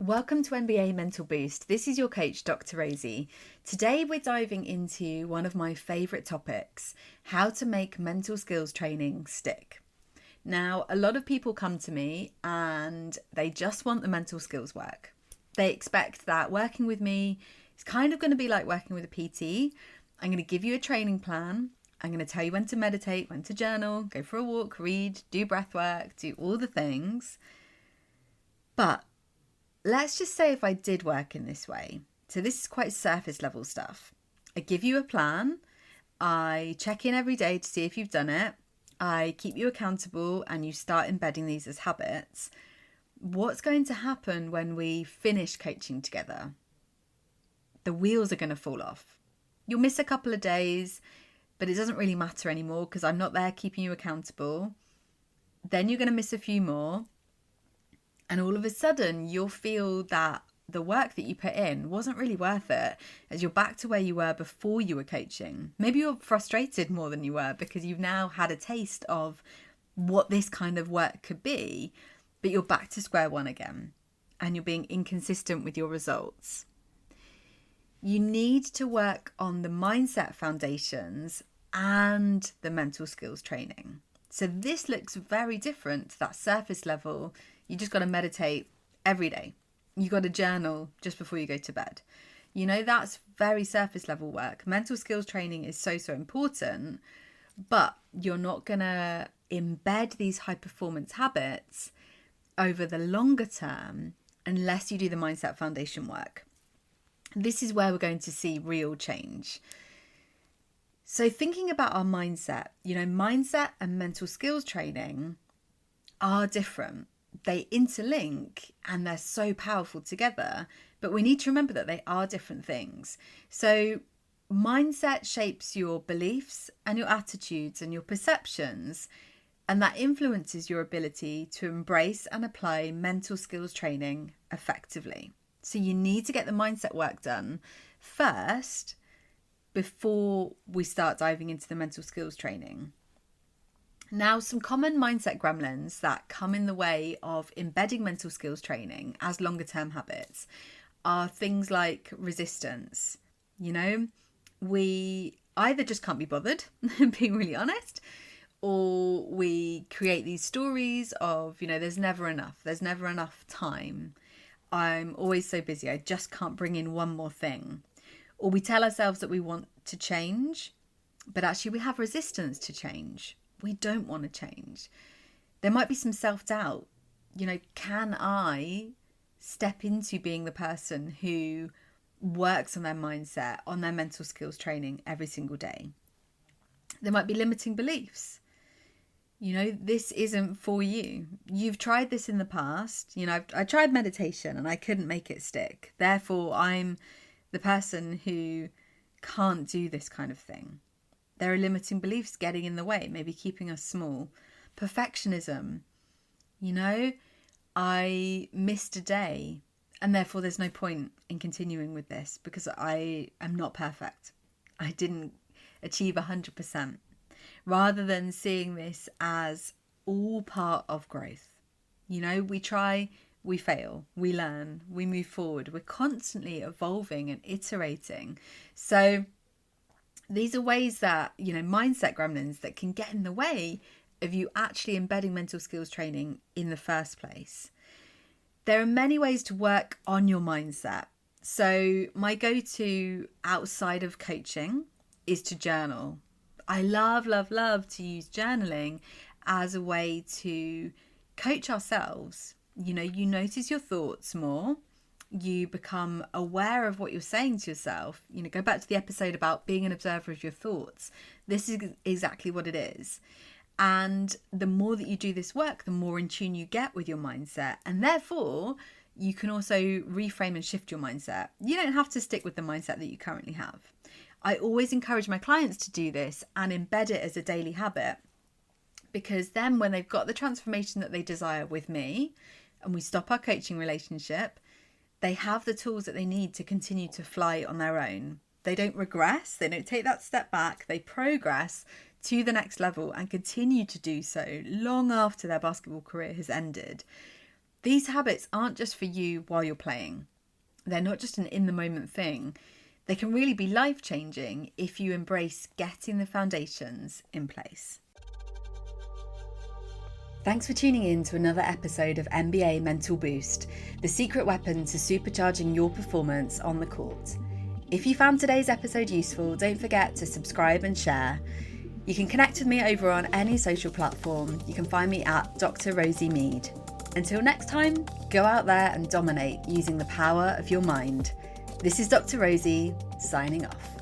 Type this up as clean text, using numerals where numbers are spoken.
Welcome to NBA Mental Boost. This is your coach, Dr. Rosie. Today we're diving into one of my favourite topics, how to make mental skills training stick. Now, a lot of people come to me and they just want the mental skills work. They expect that working with me is kind of going to be like working with a PT. I'm going to give you a training plan. I'm going to tell you when to meditate, when to journal, go for a walk, read, do breath work, do all the things. But let's just say if I did work in this way. So this is quite surface level stuff. I give you a plan. I check in every day to see if you've done it. I keep you accountable and you start embedding these as habits. What's going to happen when we finish coaching together? The wheels are going to fall off. You'll miss a couple of days, but it doesn't really matter anymore because I'm not there keeping you accountable. Then you're going to miss a few more. And all of a sudden, you'll feel that the work that you put in wasn't really worth it as you're back to where you were before you were coaching. Maybe you're frustrated more than you were because you've now had a taste of what this kind of work could be, but you're back to square one again and you're being inconsistent with your results. You need to work on the mindset foundations and the mental skills training. So this looks very different to that surface level. You just got to meditate every day. You got to journal just before you go to bed. You know, that's very surface level work. Mental skills training is so important, but you're not going to embed these high performance habits over the longer term unless you do the mindset foundation work. This is where we're going to see real change. So thinking about our mindset, mindset and mental skills training are different. They interlink and they're so powerful together, but we need to remember that they are different things. So mindset shapes your beliefs and your attitudes and your perceptions, and that influences your ability to embrace and apply mental skills training effectively. So you need to get the mindset work done first before we start diving into the mental skills training. Now, some common mindset gremlins that come in the way of embedding mental skills training as longer term habits are things like resistance. We either just can't be bothered, being really honest, or we create these stories of, there's never enough time. I'm always so busy, I just can't bring in one more thing. Or we tell ourselves that we want to change, but actually we have resistance to change. We don't want to change. There might be some self-doubt. Can I step into being the person who works on their mindset, on their mental skills training every single day? There might be limiting beliefs. This isn't for you. You've tried this in the past. I tried meditation and I couldn't make it stick. Therefore, I'm the person who can't do this kind of thing. There are limiting beliefs getting in the way, maybe keeping us small. Perfectionism. I missed a day and therefore there's no point in continuing with this because I am not perfect. I didn't achieve 100%. Rather than seeing this as all part of growth. We try, we fail, we learn, we move forward. We're constantly evolving and iterating. So these are ways that, mindset gremlins that can get in the way of you actually embedding mental skills training in the first place. There are many ways to work on your mindset. So my go-to outside of coaching is to journal. I love to use journaling as a way to coach ourselves. You notice your thoughts more. You become aware of what you're saying to yourself. Go back to the episode about being an observer of your thoughts. This is exactly what it is. And the more that you do this work, the more in tune you get with your mindset. And therefore, you can also reframe and shift your mindset. You don't have to stick with the mindset that you currently have. I always encourage my clients to do this and embed it as a daily habit, because then when they've got the transformation that they desire with me and we stop our coaching relationship, they have the tools that they need to continue to fly on their own. They don't regress, they don't take that step back, they progress to the next level and continue to do so long after their basketball career has ended. These habits aren't just for you while you're playing. They're not just an in-the-moment thing. They can really be life-changing if you embrace getting the foundations in place. Thanks for tuning in to another episode of NBA Mental Boost, the secret weapon to supercharging your performance on the court. If you found today's episode useful, don't forget to subscribe and share. You can connect with me over on any social platform. You can find me at Dr Rosie Mead. Until next time, go out there and dominate using the power of your mind. This is Dr Rosie, signing off.